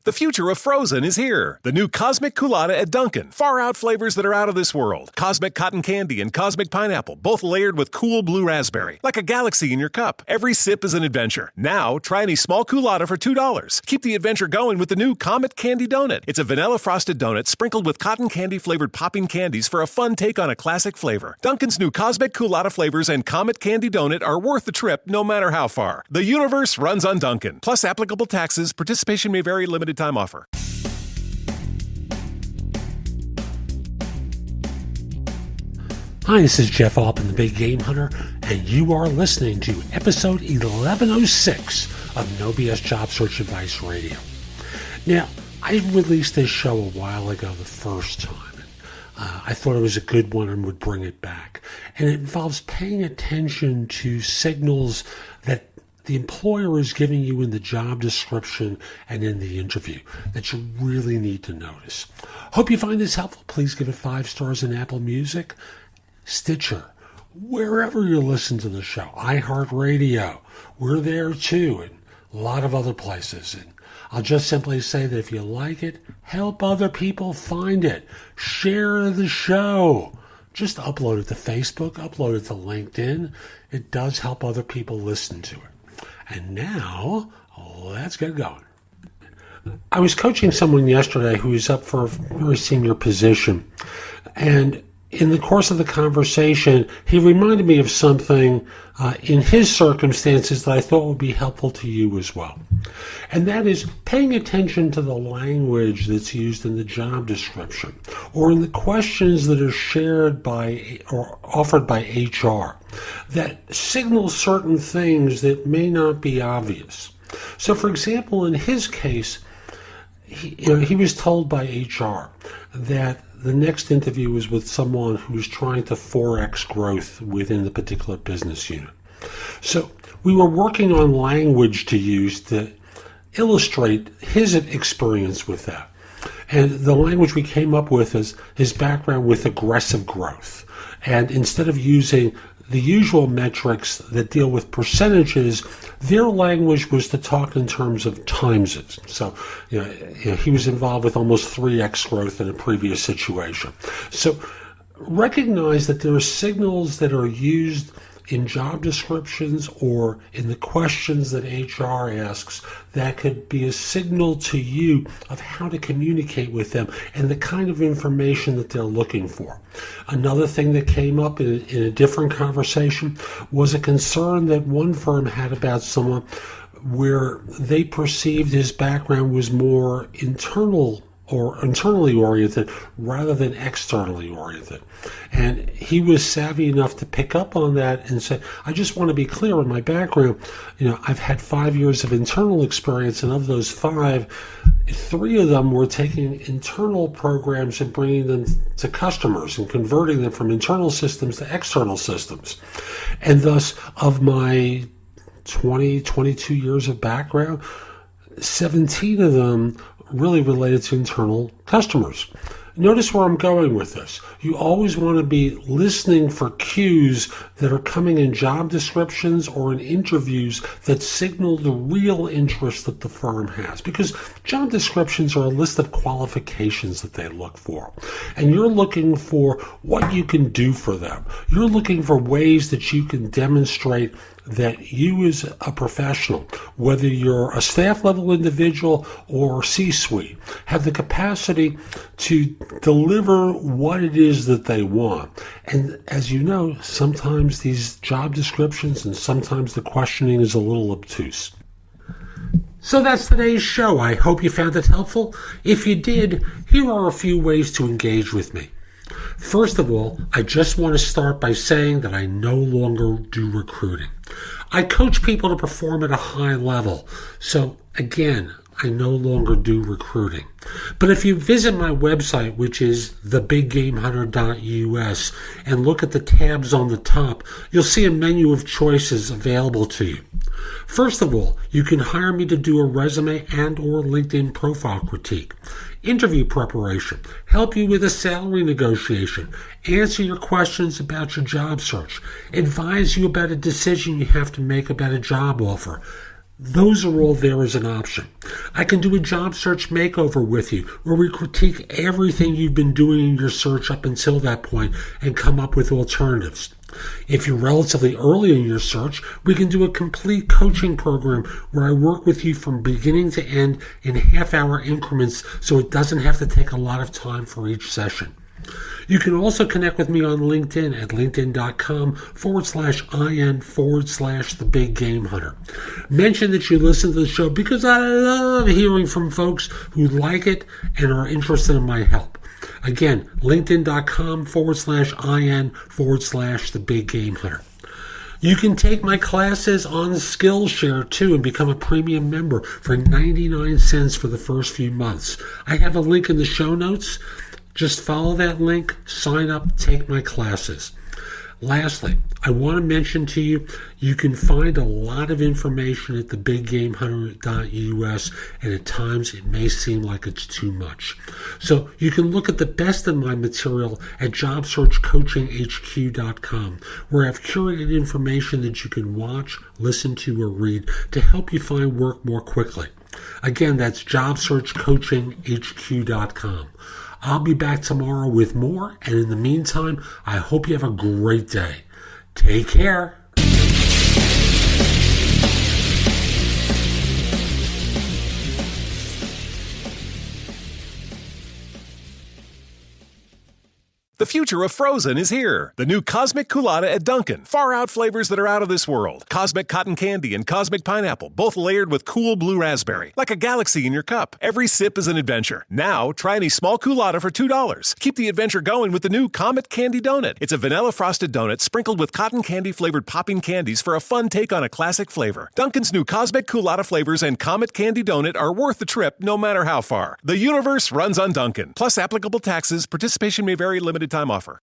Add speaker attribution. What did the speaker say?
Speaker 1: The future of frozen is here. The new Cosmic Culotta at Dunkin'. Far out flavors that are out of this world. Cosmic Cotton Candy and Cosmic Pineapple, both layered with cool blue raspberry. Like a galaxy in your cup. Every sip is an adventure. Now, try any small Culotta for $2. Keep the adventure going with the new Comet Candy Donut. It's a vanilla frosted donut sprinkled with cotton candy flavored popping candies for a fun take on a classic flavor. Dunkin's new Cosmic Culotta flavors and Comet Candy Donut are worth the trip no matter how far. The universe runs on Dunkin'. Plus applicable taxes. Participation may vary. Limited time offer.
Speaker 2: Hi, this is Jeff Altman, the Big Game Hunter, and you are listening to episode 1106 of No BS Job Search Advice Radio. Now, I released this show a while ago the first time. I thought it was a good one and would bring it back. And it involves paying attention to signals that the employer is giving you in the job description and in the interview that you really need to notice. Hope you find this helpful. Please give it 5 stars in Apple Music, Stitcher, wherever you listen to the show, iHeartRadio. We're there too, and a lot of other places. And I'll just simply say that if you like it, help other people find it. Share the show. Just upload it to Facebook, upload it to LinkedIn. It does help other people listen to it. And now, let's get going. I was coaching someone yesterday who is up for a very senior position. And in the course of the conversation, he reminded me of something in his circumstances that I thought would be helpful to you as well. And that is paying attention to the language that's used in the job description or in the questions that are shared by or offered by HR that signal certain things that may not be obvious. So, for example, in his case, he was told by HR that the next interview was with someone who was trying to 4x growth within the particular business unit. So we were working on language to use to illustrate his experience with that. And the language we came up with is his background with aggressive growth. And instead of using the usual metrics that deal with percentages, their language was to talk in terms of timeses. So, he was involved with almost 3x growth in a previous situation. So, recognize that there are signals that are used in job descriptions or in the questions that HR asks that could be a signal to you of how to communicate with them and the kind of information that they're looking for. Another thing that came up in a different conversation was a concern that one firm had about someone where they perceived his background was more internal or internally oriented rather than externally oriented. And he was savvy enough to pick up on that and say, I just want to be clear in my background, I've had 5 years of internal experience, and of those 5, 3 of them were taking internal programs and bringing them to customers and converting them from internal systems to external systems. And thus, of my 22 years of background, 17 of them really related to internal customers. Notice where I'm going with this. You always want to be listening for cues that are coming in job descriptions or in interviews that signal the real interest that the firm has. Because job descriptions are a list of qualifications that they look for. And you're looking for what you can do for them. You're looking for ways that you can demonstrate that you as a professional, whether you're a staff level individual or C-suite, have the capacity to deliver what it is that they want. And as you know, sometimes these job descriptions and sometimes the questioning is a little obtuse. So that's today's show. I hope you found it helpful. If you did, here are a few ways to engage with me. First of all, I just want to start by saying that I no longer do recruiting. I coach people to perform at a high level. So again, I no longer do recruiting. But if you visit my website, which is thebiggamehunter.us, and look at the tabs on the top, you'll see a menu of choices available to you. First of all, you can hire me to do a resume and or LinkedIn profile critique, interview preparation, help you with a salary negotiation, answer your questions about your job search, advise you about a decision you have to make about a job offer, Those are all there as an option. I can do a job search makeover with you, where we critique everything you've been doing in your search up until that point and come up with alternatives. If you're relatively early in your search, we can do a complete coaching program where I work with you from beginning to end in half-hour increments so it doesn't have to take a lot of time for each session. You can also connect with me on LinkedIn at linkedin.com/IN/The Big Game Hunter. Mention that you listen to the show because I love hearing from folks who like it and are interested in my help. Again, linkedin.com/IN/The Big Game Hunter. You can take my classes on Skillshare too and become a premium member for 99 cents for the first few months. I have a link in the show notes. Just follow that link, sign up, take my classes. Lastly, I want to mention to you, you can find a lot of information at thebiggamehunter.us, and at times it may seem like it's too much. So you can look at the best of my material at jobsearchcoachinghq.com, where I've curated information that you can watch, listen to, or read to help you find work more quickly. Again, that's jobsearchcoachinghq.com. I'll be back tomorrow with more, and in the meantime, I hope you have a great day. Take care.
Speaker 1: The future of frozen is here. The new Cosmic Culotta at Dunkin'. Far out flavors that are out of this world. Cosmic Cotton Candy and Cosmic Pineapple, both layered with cool blue raspberry. Like a galaxy in your cup. Every sip is an adventure. Now, try any small culotta for $2. Keep the adventure going with the new Comet Candy Donut. It's a vanilla frosted donut sprinkled with cotton candy flavored popping candies for a fun take on a classic flavor. Dunkin's new Cosmic Culotta flavors and Comet Candy Donut are worth the trip no matter how far. The universe runs on Dunkin'. Plus applicable taxes. Participation may vary. Limited time offer.